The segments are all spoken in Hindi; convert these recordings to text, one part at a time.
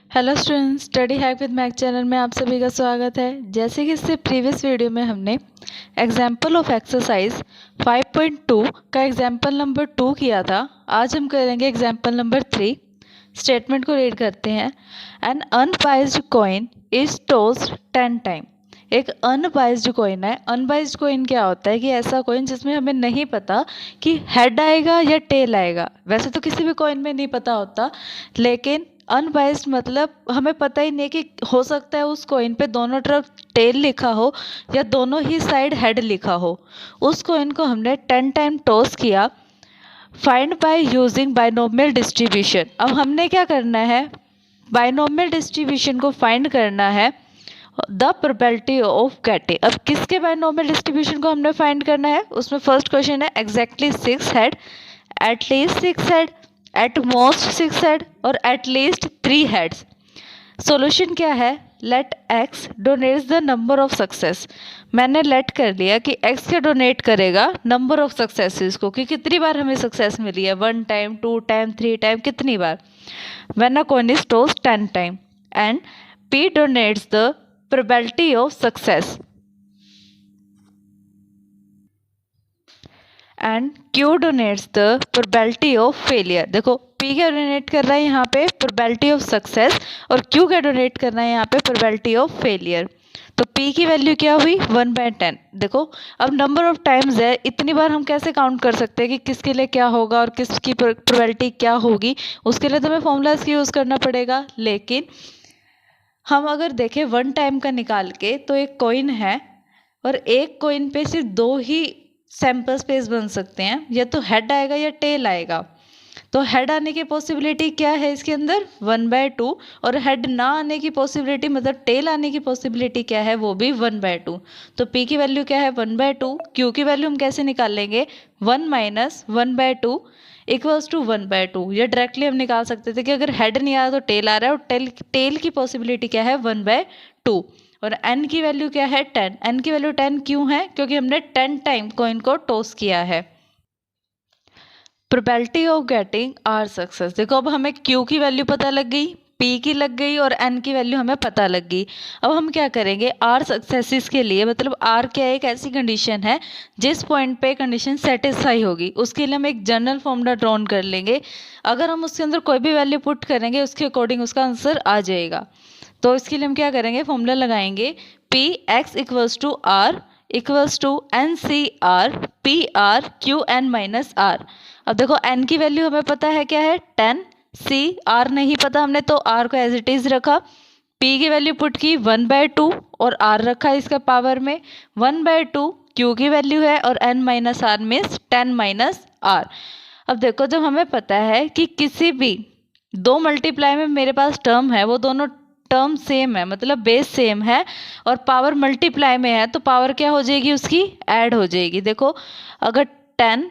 Hello students, study hack with Mac channel में आप सभी का स्वागत है। जैसे कि इससे प्रीवियस वीडियो में हमने एग्जाम्पल ऑफ एक्सरसाइज 5.2 का एग्जाम्पल नंबर 2 किया था। आज हम करेंगे एग्जाम्पल नंबर 3। स्टेटमेंट को रीड करते हैं। An unbiased coin is tossed 10 time. एक अनबाइज्ड कॉइन है। अनबाइज्ड कॉइन क्या होता है कि ऐसा कॉइन जिसमें हमें नहीं पता कि हेड आएगा या टेल आएगा। वैसे तो किसी भी कॉइन में नहीं पता होता, लेकिन अनबाइज्ड मतलब हमें पता ही नहीं कि हो सकता है उस कॉइन पे दोनों तरफ टेल लिखा हो या दोनों ही साइड हेड लिखा हो। उस कॉइन को हमने 10 टाइम टॉस किया। Find by using binomial distribution. अब हमने क्या करना है, बाइनोमियल डिस्ट्रीब्यूशन को फाइंड करना है द प्रोबेबिलिटी ऑफ गेटिंग। अब किसके बाइनोमियल डिस्ट्रीब्यूशन को हमने फाइंड करना है, उसमें फर्स्ट क्वेश्चन है exactly 6 head, at least 6 head, at most 6 head और एट लीस्ट 3 हेड्स। सॉल्यूशन क्या है, let X denotes the number of success. मैंने लेट कर लिया कि एक्स क्या डोनेट करेगा, नंबर ऑफ सक्सेसेस को, कि कितनी बार हमें सक्सेस मिली है, 1 टाइम, 2 टाइम, 3 टाइम, कितनी बार। When a coin is tossed 10 time and p denotes the probability of success and q denotes the probability of failure. देखो पी क्या डोनेट कर रहा है यहाँ पे, प्रोबेबिलिटी ऑफ सक्सेस, और क्यू क्या डोनेट कर रहा है यहाँ पे, प्रोबेबिलिटी ऑफ फेलियर। तो पी की वैल्यू क्या हुई, 1/10। देखो अब नंबर ऑफ टाइम्स है, इतनी बार हम कैसे काउंट कर सकते हैं कि किसके लिए क्या होगा और किसकी प्रोबेबिलिटी क्या होगी। उसके लिए तो हमें फॉर्मूलाज की यूज़ करना पड़ेगा। लेकिन हम अगर देखें 1 टाइम का निकाल के, तो एक कॉइन है और एक कॉइन पे सिर्फ 2 ही सैंपल स्पेस बन सकते हैं, या तो हेड आएगा या टेल आएगा। तो हेड आने की पॉसिबिलिटी क्या है इसके अंदर, 1/2, और हेड ना आने की पॉसिबिलिटी मतलब टेल आने की पॉसिबिलिटी क्या है, वो भी 1/2। तो पी की वैल्यू क्या है, 1/2। क्यू की वैल्यू हम कैसे निकाल लेंगे, 1 माइनस 1/2 इक्वल्स टू 1/2। या डायरेक्टली हम निकाल सकते थे कि अगर हेड नहीं आ रहा तो टेल आ रहा है, और टेल की पॉसिबिलिटी क्या है, 1/2। और n की वैल्यू क्या है, 10। n की वैल्यू 10 क्यों है, क्योंकि हमने 10 टाइम कॉइन को टॉस किया है। Probability of getting R success. देखो अब हमें q की वैल्यू पता लग गई, p की लग गई और n की वैल्यू हमें पता लग गई। अब हम क्या करेंगे, r सक्सेसिस के लिए, मतलब r क्या एक ऐसी कंडीशन है जिस पॉइंट पे कंडीशन सेटिस्फाई होगी, उसके लिए हम एक जनरल फॉर्मूला ड्रॉन कर लेंगे। अगर हम उसके अंदर कोई भी वैल्यू पुट करेंगे उसके अकॉर्डिंग उसका आंसर आ जाएगा। तो इसके लिए हम क्या करेंगे, फॉर्मूला लगाएंगे, P X equals to R equals to N C R P R Q N minus R. अब देखो n की वैल्यू हमें पता है क्या है, 10। सी r नहीं पता हमने, तो r को एज इट इज रखा। p की वैल्यू पुट की 1/2 और r रखा इसका पावर में 1/2। q की वैल्यू है और n minus R means 10 minus r। अब देखो जब हमें पता है कि किसी भी 2 मल्टीप्लाई में मेरे पास टर्म है, वो दोनों टर्म सेम है, मतलब बेस सेम है, और पावर मल्टीप्लाई में है, तो पावर क्या हो जाएगी, उसकी ऐड हो जाएगी। देखो अगर 10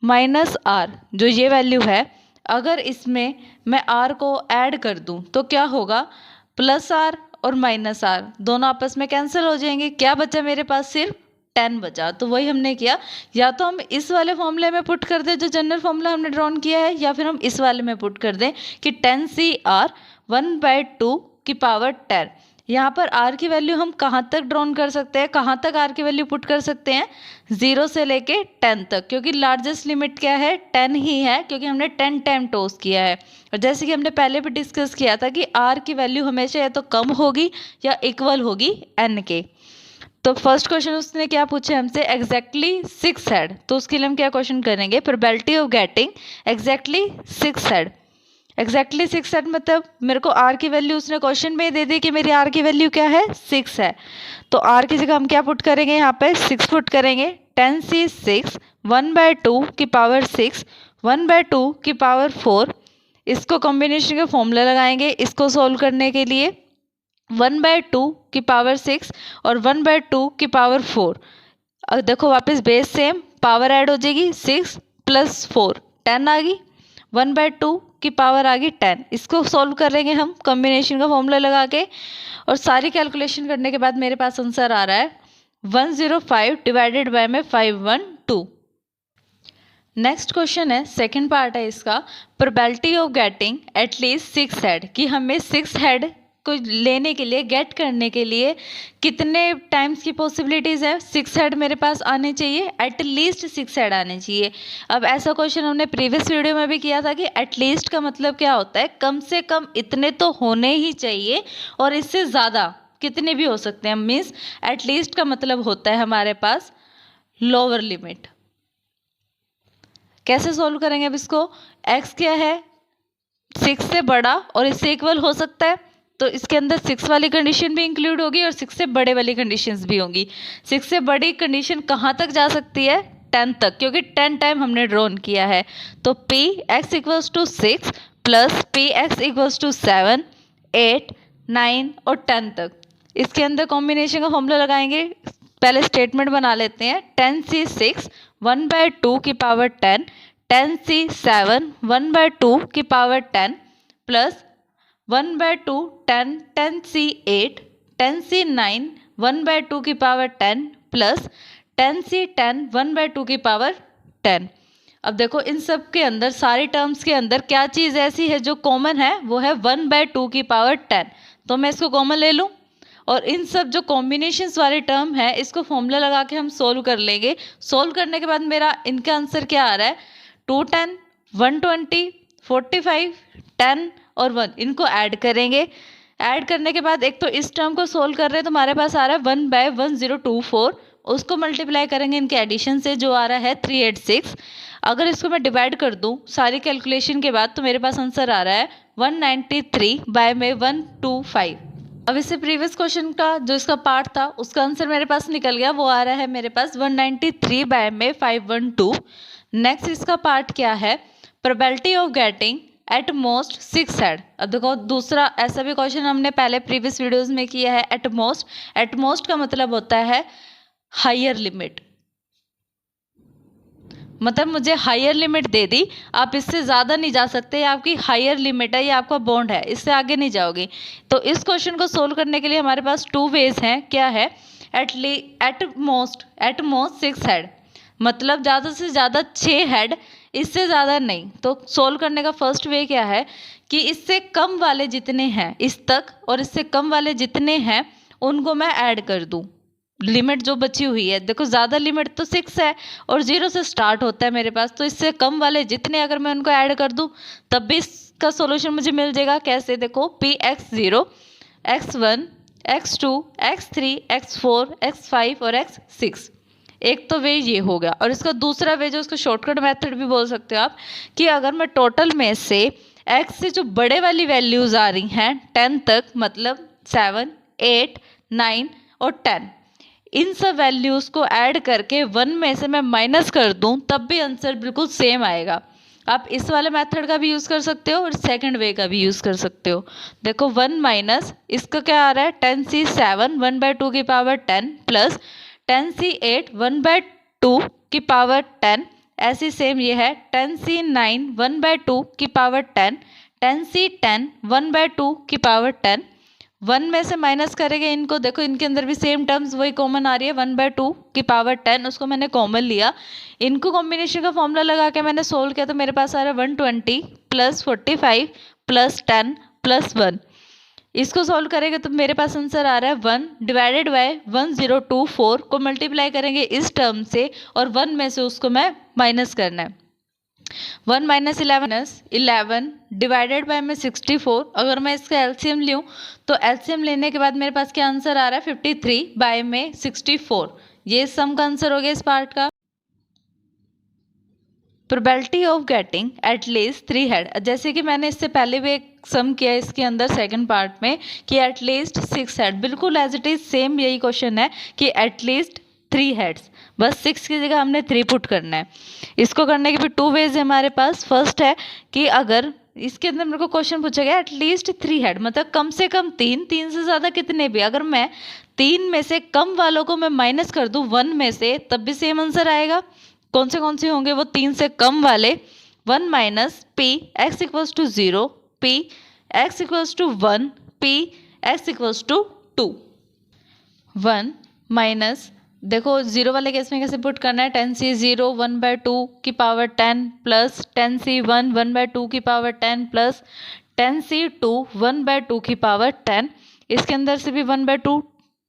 माइनस आर जो ये वैल्यू है, अगर इसमें मैं आर को ऐड कर दूं तो क्या होगा, प्लस आर और माइनस आर दोनों आपस में कैंसिल हो जाएंगे। क्या बचा मेरे पास, सिर्फ 10 बचा। तो वही हमने किया, या तो हम इस वाले फॉर्मूले में पुट कर दें जो जनरल फॉर्मूला हमने ड्रॉन किया है, या फिर हम इस वाले में पुट कर दें कि 10 CR 1/2 की पावर 10। यहाँ पर r की वैल्यू हम कहाँ तक ड्रॉन कर सकते हैं, कहाँ तक r की वैल्यू पुट कर सकते हैं, 0 से लेके 10 तक, क्योंकि लार्जेस्ट लिमिट क्या है, 10 ही है, क्योंकि हमने 10 टाइम टॉस किया है। और जैसे कि हमने पहले भी डिस्कस किया था कि r की वैल्यू हमेशा या तो कम होगी या इक्वल होगी n के। तो फर्स्ट क्वेश्चन उसने क्या पूछा हमसे, एग्जैक्टली 6 हेड। तो उसके लिए हम क्या क्वेश्चन करेंगे, probability of getting exactly 6 head. Exactly 6 head मतलब मेरे को आर की वैल्यू उसने क्वेश्चन में दे दी कि मेरी आर की वैल्यू क्या है, 6 है। तो आर की जगह हम क्या पुट करेंगे, यहाँ पे 6 पुट करेंगे। 10C6 1/2 की पावर 6 1/2 की पावर 4। इसको कॉम्बिनेशन का फॉर्मूला लगाएंगे इसको सोल्व करने के लिए, 1/2 की पावर 6 और 1/2 की पावर 4। अब देखो वापस बेस सेम, पावर ऐड हो जाएगी, 6 + 4 10 आ गई, 1/2 की पावर आ गई 10। इसको सॉल्व करेंगे हम कॉम्बिनेशन का फॉर्मूला लगा के, और सारी कैलकुलेशन करने के बाद मेरे पास आंसर आ रहा है 105 डिवाइडेड बाय में 512। नेक्स्ट क्वेश्चन है, सेकंड पार्ट है इसका, probability of getting at least 6 head, कि हमें 6 हेड को लेने के लिए, गेट करने के लिए कितने टाइम्स की पॉसिबिलिटीज़ है। 6 हेड मेरे पास आने चाहिए, एटलीस्ट 6 हेड आने चाहिए। अब ऐसा क्वेश्चन हमने प्रीवियस वीडियो में भी किया था कि एटलीस्ट का मतलब क्या होता है, कम से कम इतने तो होने ही चाहिए और इससे ज़्यादा कितने भी हो सकते हैं। मीन्स एटलीस्ट का मतलब होता है हमारे पास लोअर लिमिट। कैसे सॉल्व करेंगे अब इसको, x क्या है 6 से बड़ा और इससे इक्वल हो सकता है, तो इसके अंदर 6 वाली कंडीशन भी इंक्लूड होगी और 6 से बड़े वाली कंडीशंस भी होंगी। 6 से बड़ी कंडीशन कहाँ तक जा सकती है, 10 तक, क्योंकि 10 टाइम हमने ड्रॉन किया है। तो P X equals to 6 plus P X equals to 7, 8, 9 और 10 तक। इसके अंदर कॉम्बिनेशन का फॉर्मूला लगाएंगे। पहले स्टेटमेंट बना लेते हैं, 10c6 1/2 की पावर 10, 10c7 1/2 की पावर 10 प्लस 1/2 10, 10c8 10c9 1/2 की पावर 10 प्लस 10c10 1/2 की पावर 10। अब देखो इन सब के अंदर, सारी टर्म्स के अंदर क्या चीज़ ऐसी है जो कॉमन है, वो है 1/2 की पावर 10। तो मैं इसको कॉमन ले लूँ और इन सब जो कॉम्बिनेशंस वाले टर्म है इसको फॉर्मूला लगा के हम सोल्व कर लेंगे। सोल्व करने के बाद मेरा इनका आंसर क्या आ रहा है, 210, 120, 45, 10 और 1, इनको ऐड करेंगे। ऐड करने के बाद एक तो इस टर्म को सोल्व कर रहे हैं तो हमारे पास आ रहा है 1/1024, उसको मल्टीप्लाई करेंगे इनके एडिशन से, जो आ रहा है 386। अगर इसको मैं डिवाइड कर दूं सारी कैलकुलेशन के बाद तो मेरे पास आंसर आ रहा है 193/125। अब इससे प्रीवियस क्वेश्चन का जो इसका पार्ट था उसका आंसर मेरे पास निकल गया, वो आ रहा है मेरे पास 193/512। नेक्स्ट इसका पार्ट क्या है, probability of getting eight most 6 head. अब देखो दूसरा ऐसा भी क्वेश्चन हमने पहले प्रीवियस वीडियोस में किया है। एट मोस्ट का मतलब होता है हायर लिमिट, मतलब मुझे हायर लिमिट दे दी, आप इससे ज़्यादा नहीं जा सकते, ये आपकी हायर लिमिट है, ये आपका बॉन्ड है, इससे आगे नहीं जाओगे। तो इस क्वेश्चन को सोल्व करने के लिए हमारे पास 2 वेज हैं। क्या है, एट मोस्ट 6 हेड, मतलब ज़्यादा से ज़्यादा 6 हेड, इससे ज़्यादा नहीं। तो सोल्व करने का फर्स्ट वे क्या है कि इससे कम वाले जितने हैं इस तक और इससे कम वाले जितने हैं उनको मैं ऐड कर दूँ, लिमिट जो बची हुई है। देखो ज़्यादा लिमिट तो 6 है और 0 से स्टार्ट होता है मेरे पास, तो इससे कम वाले जितने अगर मैं उनको ऐड कर दूं तब भी इसका सॉल्यूशन मुझे मिल जाएगा। कैसे, देखो px0, x1, x2, x3, x4, x5 और x6। एक तो वे ये हो गया, और इसका दूसरा वे जो इसको शॉर्टकट मेथड भी बोल सकते हो आप, कि अगर मैं टोटल में से x से जो बड़े वाली वैल्यूज़ आ रही हैं 10 तक, मतलब 7, 8, 9 और 10, इन सब वैल्यूज़ को ऐड करके 1 में से मैं माइनस कर दूं तब भी आंसर बिल्कुल सेम आएगा। आप इस वाले मेथड का भी यूज़ कर सकते हो और सेकंड वे का भी यूज़ कर सकते हो। देखो 1 माइनस इसका क्या आ रहा है, 10c7 1/2 की पावर 10 प्लस 10c8 1/2 की पावर 10, ऐसी सेम ये है 10c9 1/2 की पावर 10, 10c10 1/2 की पावर 10। 1 में से माइनस करेंगे इनको, देखो इनके अंदर भी सेम टर्म्स वही कॉमन आ रही है, 1/2 की पावर 10, उसको मैंने कॉमन लिया। इनको कॉम्बिनेशन का फॉर्मूला लगा के मैंने सोल्व किया तो मेरे पास आ रहा है 120 प्लस 45 प्लस 10 प्लस 1। इसको सॉल्व करेंगे तो मेरे पास आंसर आ रहा है 1 डिवाइडेड बाय 1024 को मल्टीप्लाई करेंगे इस टर्म से और 1 में से उसको मैं माइनस करना है। 1 माइनस 11 डिवाइडेड बाय में 64। अगर मैं इसका एलसीएम लूँ तो एलसीएम लेने के बाद मेरे पास क्या आंसर आ रहा है 53 बाय में 64। ये सम का आंसर हो गया इस पार्ट का। Probability of getting at least 3 head, जैसे कि मैंने इससे पहले भी एक सम किया इसके अंदर सेकंड पार्ट में कि एटलीस्ट 6 हेड, बिल्कुल एज इट इज सेम यही क्वेश्चन है कि एटलीस्ट 3 हेड्स, बस 6 की जगह हमने 3 पुट करना है। इसको करने के भी 2 वेज है हमारे पास। फर्स्ट है कि अगर इसके अंदर मेरे को क्वेश्चन पूछा गया एटलीस्ट 3 हेड, मतलब कम से कम 3, 3 से ज़्यादा कितने भी, अगर मैं 3 में से कम वालों को मैं माइनस कर दूँ 1 में से तब भी सेम आंसर आएगा। कौन से होंगे वो 3 से कम वाले, 1 minus P X equals to 0, P X equals to 1, P X equals to 2। 1 minus देखो जीरो वाले केस में कैसे पुट करना है, 10c 0 1/2 की पावर 10 प्लस 10c 1 1/2 की पावर 10 प्लस 10c 2 1/2 की पावर 10। इसके अंदर से भी 1/2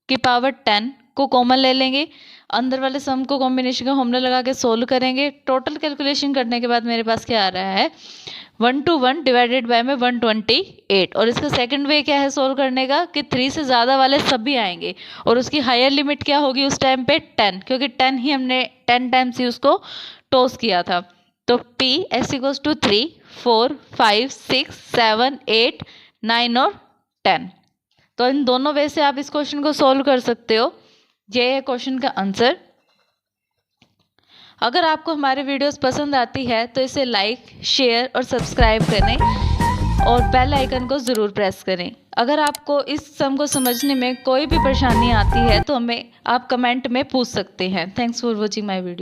की पावर 10 को कॉमन ले लेंगे, अंदर वाले सम को कॉम्बिनेशन का फॉर्मूला लगा के सोल्व करेंगे। टोटल कैलकुलेशन करने के बाद मेरे पास क्या आ रहा है, 1 to 1 डिवाइडेड बाय में 128। और इसका सेकंड वे क्या है सोल्व करने का कि 3 से ज़्यादा वाले सभी आएंगे और उसकी हायर लिमिट क्या होगी उस टाइम पे 10, क्योंकि 10 ही हमने 10 टाइम्स ही उसको टॉस किया था। तो P S इक्वल्स टू 3 4 5 6 7 8 9 और 10। तो इन दोनों वे से आप इस क्वेश्चन को सोल्व कर सकते हो। ये है क्वेश्चन का आंसर। अगर आपको हमारे वीडियोस पसंद आती है तो इसे लाइक, शेयर और सब्सक्राइब करें और बेल आइकन को ज़रूर प्रेस करें। अगर आपको इस सम को समझने में कोई भी परेशानी आती है तो हमें आप कमेंट में पूछ सकते हैं। Thanks for watching my video.